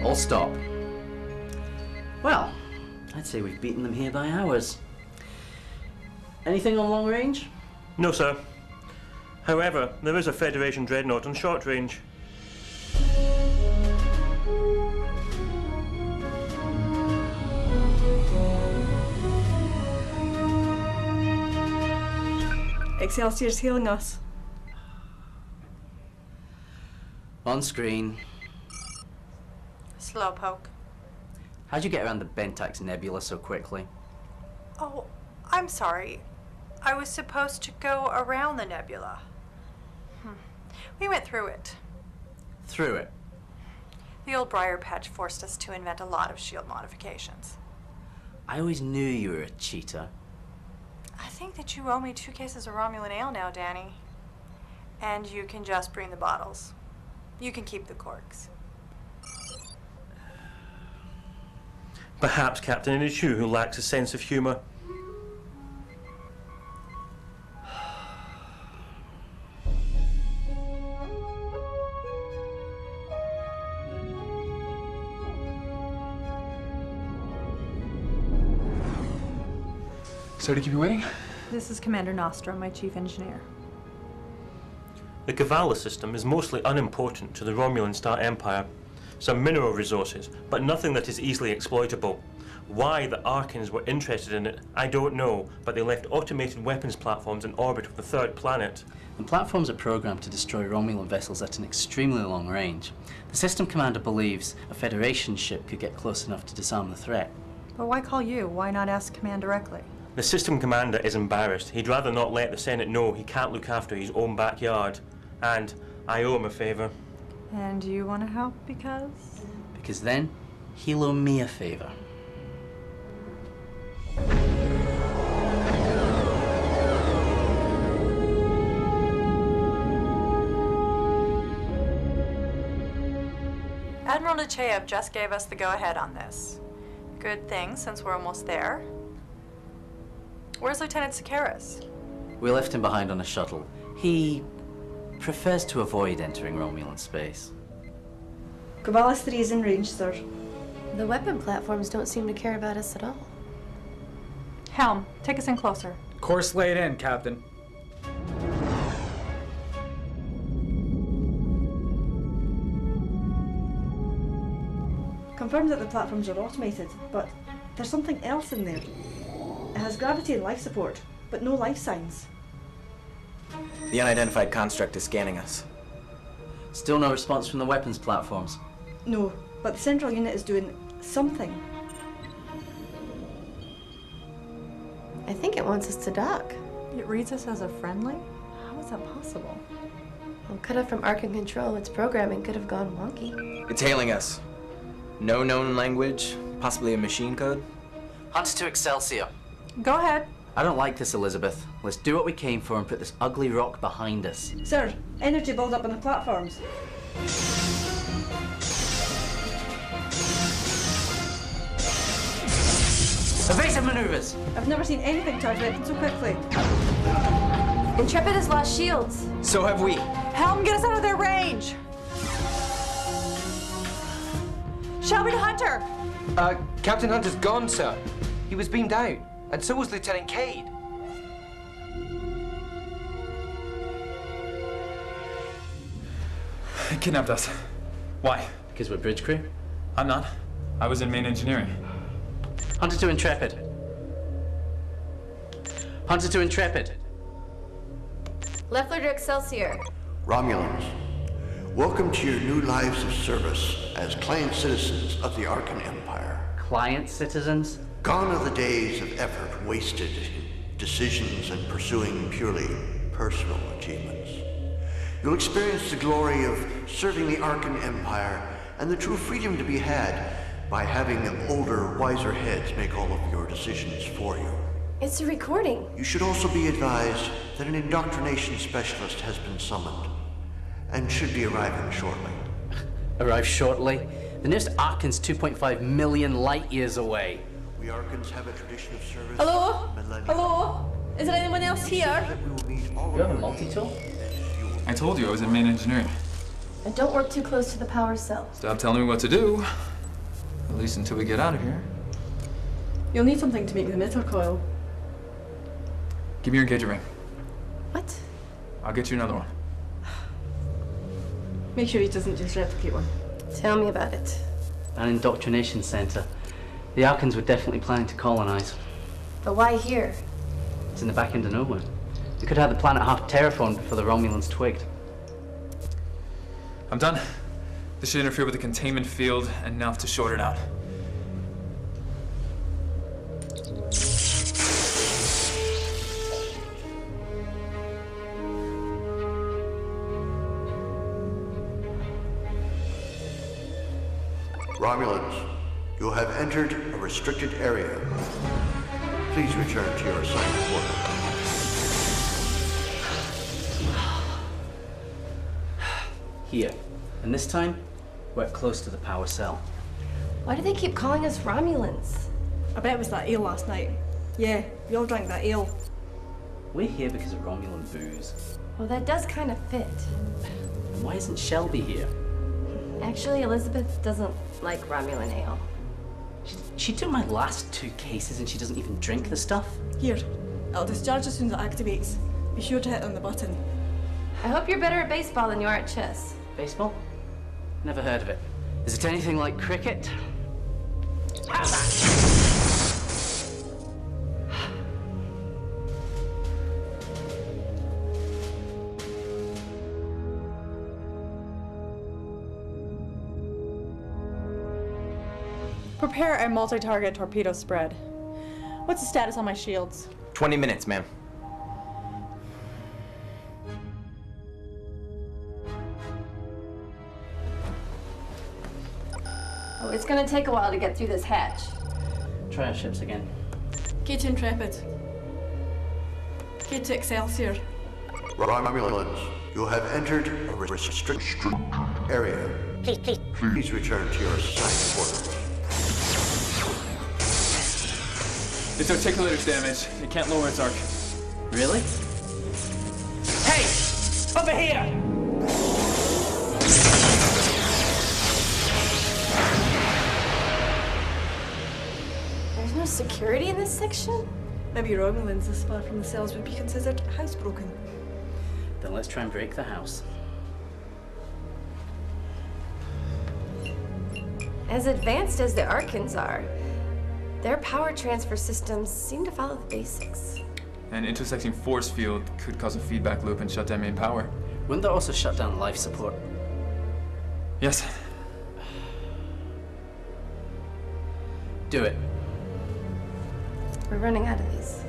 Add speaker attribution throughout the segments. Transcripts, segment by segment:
Speaker 1: All stop. Well, I'd say we've beaten them here by hours. Anything on long range?
Speaker 2: No, sir. However, there is a Federation dreadnought on short range.
Speaker 3: Excelsior's healing us.
Speaker 1: On screen.
Speaker 4: Slowpoke.
Speaker 1: How'd you get around the Bentax Nebula so quickly?
Speaker 4: Oh, I'm sorry. I was supposed to go around the nebula. We went through it.
Speaker 1: Through it?
Speaker 4: The old briar patch forced us to invent a lot of shield modifications.
Speaker 1: I always knew you were a cheater.
Speaker 4: I think that you owe me 2 cases of Romulan ale now, Danny. And you can just bring the bottles. You can keep the corks.
Speaker 2: Perhaps, Captain, it is you who lacks a sense of humor.
Speaker 5: Sorry to keep you waiting.
Speaker 3: This is Commander Nostra, my chief engineer.
Speaker 2: The Kavala system is mostly unimportant to the Romulan Star Empire. Some mineral resources, but nothing that is easily exploitable. Why the Arkans were interested in it, I don't know, but they left automated weapons platforms in orbit of the third planet.
Speaker 1: The platforms are programmed to destroy Romulan vessels at an extremely long range. The system commander believes a Federation ship could get close enough to disarm the threat.
Speaker 3: But why call you? Why not ask Command directly?
Speaker 2: The system commander is embarrassed. He'd rather not let the Senate know he can't look after his own backyard. And I owe him a favor.
Speaker 3: And you want to help because?
Speaker 1: Because then, he'll owe me a favor.
Speaker 4: Admiral Nechayev just gave us the go-ahead on this. Good thing, since we're almost there. Where's Lieutenant Sakaris?
Speaker 1: We left him behind on a shuttle. He prefers to avoid entering Romulan space.
Speaker 3: Caballas 3 is in range, sir.
Speaker 6: The weapon platforms don't seem to care about us at all.
Speaker 3: Helm, take us in closer.
Speaker 5: Course laid in, Captain.
Speaker 3: Confirmed that the platforms are automated, but there's something else in there. It has gravity and life support, but no life signs.
Speaker 7: The unidentified construct is scanning us.
Speaker 1: Still no response from the weapons platforms.
Speaker 3: No, but the central unit is doing something.
Speaker 6: I think it wants us to dock.
Speaker 3: It reads us as a friendly? How is that possible?
Speaker 6: Well, cut off from Arkan control, its programming could have gone wonky.
Speaker 7: It's hailing us. No known language, possibly a machine code.
Speaker 1: Hunter to Excelsior.
Speaker 3: Go ahead.
Speaker 1: I don't like this, Elizabeth. Let's do what we came for and put this ugly rock behind us.
Speaker 3: Sir, energy build-up on the platforms.
Speaker 1: Evasive maneuvers!
Speaker 3: I've never seen anything charge weapons so quickly.
Speaker 6: Intrepid has lost shields.
Speaker 7: So have we.
Speaker 4: Helm, get us out of their range! Shelby to Hunter!
Speaker 8: Captain Hunter's gone, sir. He was beamed out, and so was Lieutenant Cade.
Speaker 5: He kidnapped us. Why?
Speaker 1: Because we're bridge crew?
Speaker 5: I'm not. I was in main engineering.
Speaker 1: Hunter to Intrepid. Hunter to Intrepid.
Speaker 6: Leffler to Excelsior.
Speaker 9: Romulans, welcome to your new lives of service as client citizens of the Arkan Empire.
Speaker 1: Client citizens?
Speaker 9: Gone are the days of effort wasted in decisions and pursuing purely personal achievements. You'll experience the glory of serving the Arkan Empire and the true freedom to be had by having older, wiser heads make all of your decisions for you.
Speaker 6: It's a recording.
Speaker 9: You should also be advised that an indoctrination specialist has been summoned and should be arriving shortly.
Speaker 1: Arrive shortly? The nearest Arkan's 2.5 million light years away.
Speaker 9: We Arkans have a tradition of service.
Speaker 6: Hello?
Speaker 9: Millennia.
Speaker 6: Hello? Is there anyone else here?
Speaker 9: That we will meet all
Speaker 1: You have a
Speaker 9: of
Speaker 1: multi-tool?
Speaker 5: I told you I was in main engineering.
Speaker 6: And don't work too close to the power cell.
Speaker 5: Stop telling me what to do. At least until we get out of here.
Speaker 3: You'll need something to make the emitter coil.
Speaker 5: Give me your engagement ring.
Speaker 6: What?
Speaker 5: I'll get you another one.
Speaker 3: Make sure he doesn't just replicate one.
Speaker 6: Tell me about it.
Speaker 1: An indoctrination center. The Arkans were definitely planning to colonize.
Speaker 6: But why here?
Speaker 1: It's in the back end of nowhere. We could have the planet half terraformed before the Romulans twigged.
Speaker 5: I'm done. This should interfere with the containment field enough to short it out.
Speaker 9: Romulans, you have entered a restricted area. Please return to your assigned quarters.
Speaker 1: Here. And this time, we're close to the power cell.
Speaker 6: Why do they keep calling us Romulans?
Speaker 3: I bet it was that ale last night. Yeah, we all drank that ale.
Speaker 1: We're here because of Romulan booze.
Speaker 6: Well, that does kind of fit.
Speaker 1: And why isn't Shelby here?
Speaker 6: Actually, Elizabeth doesn't like Romulan ale.
Speaker 1: She took my last 2 cases and she doesn't even drink the stuff.
Speaker 3: Here, it'll discharge as soon as it activates. Be sure to hit on the button.
Speaker 6: I hope you're better at baseball than you are at chess.
Speaker 1: Baseball? Never heard of it. Is it anything like cricket? How's that?
Speaker 4: Prepare a multi-target torpedo spread. What's the status on my shields?
Speaker 7: 20 minutes, ma'am.
Speaker 6: Oh, it's gonna take a while to get through this hatch.
Speaker 1: Try our ships again.
Speaker 3: K to Intrepid. K to Excelsior.
Speaker 9: Romulans, you have entered a restricted area. Please return to your assigned quarters.
Speaker 5: Its articulator's damaged. It can't lower its arc.
Speaker 1: Really? Hey! Over here!
Speaker 6: There's no security in this section?
Speaker 3: Maybe Romulans this far from the cells would be considered housebroken.
Speaker 1: Then let's try and break the house.
Speaker 6: As advanced as the Arkans are, their power transfer systems seem to follow the basics.
Speaker 5: An intersecting force field could cause a feedback loop and shut down main power.
Speaker 1: Wouldn't that also shut down life support?
Speaker 5: Yes.
Speaker 1: Do it.
Speaker 6: We're running out of these.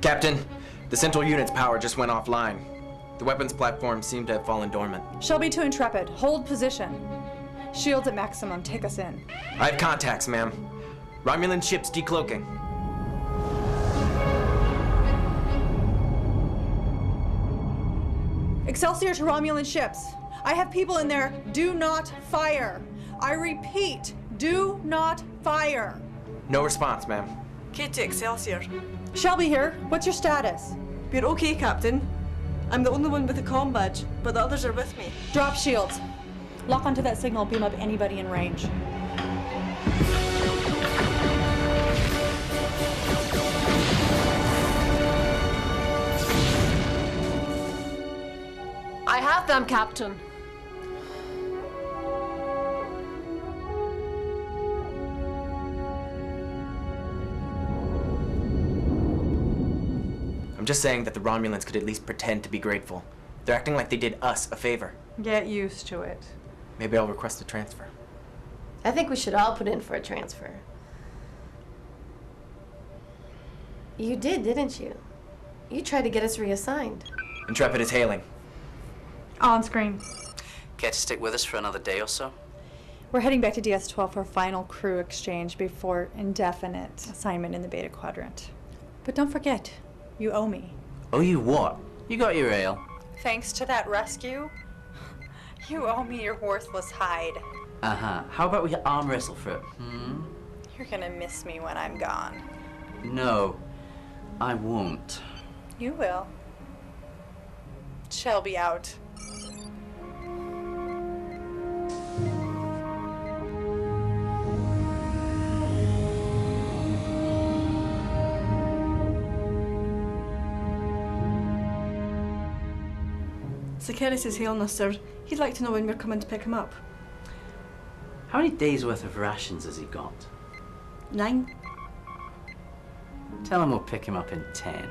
Speaker 7: Captain, the central unit's power just went offline. The weapons platform seemed to have fallen dormant.
Speaker 4: Shelby to Intrepid. Hold position. Shields at maximum. Take us in.
Speaker 7: I have contacts, ma'am. Romulan ships decloaking.
Speaker 4: Excelsior to Romulan ships. I have people in there. Do not fire. I repeat, do not fire.
Speaker 7: No response, ma'am.
Speaker 3: K to Excelsior.
Speaker 4: Shelby here. What's your status?
Speaker 3: We're okay, Captain. I'm the only one with a comm badge, but the others are with me.
Speaker 4: Drop shields. Lock onto that signal. Beam up anybody in range.
Speaker 6: I have them, Captain.
Speaker 7: I'm just saying that the Romulans could at least pretend to be grateful. They're acting like they did us a favor.
Speaker 4: Get used to it.
Speaker 7: Maybe I'll request a transfer.
Speaker 6: I think we should all put in for a transfer. You did, didn't you? You tried to get us reassigned.
Speaker 7: Intrepid is hailing.
Speaker 4: On screen.
Speaker 1: Care to stick with us for another day or so?
Speaker 4: We're heading back to DS-12 for a final crew exchange before indefinite assignment in the Beta Quadrant. But don't forget, you owe me.
Speaker 1: Oh, you what? You got your ale.
Speaker 4: Thanks to that rescue, you owe me your worthless hide.
Speaker 1: Uh-huh. How about we arm wrestle for it?
Speaker 4: You're gonna miss me when I'm gone.
Speaker 1: No, I won't.
Speaker 4: You will. Shelby out.
Speaker 3: Sakaris is hailing us, sir. He'd like to know when we're coming to pick him up.
Speaker 1: How many days' worth of rations has he got?
Speaker 3: 9.
Speaker 1: Tell him we'll pick him up in 10.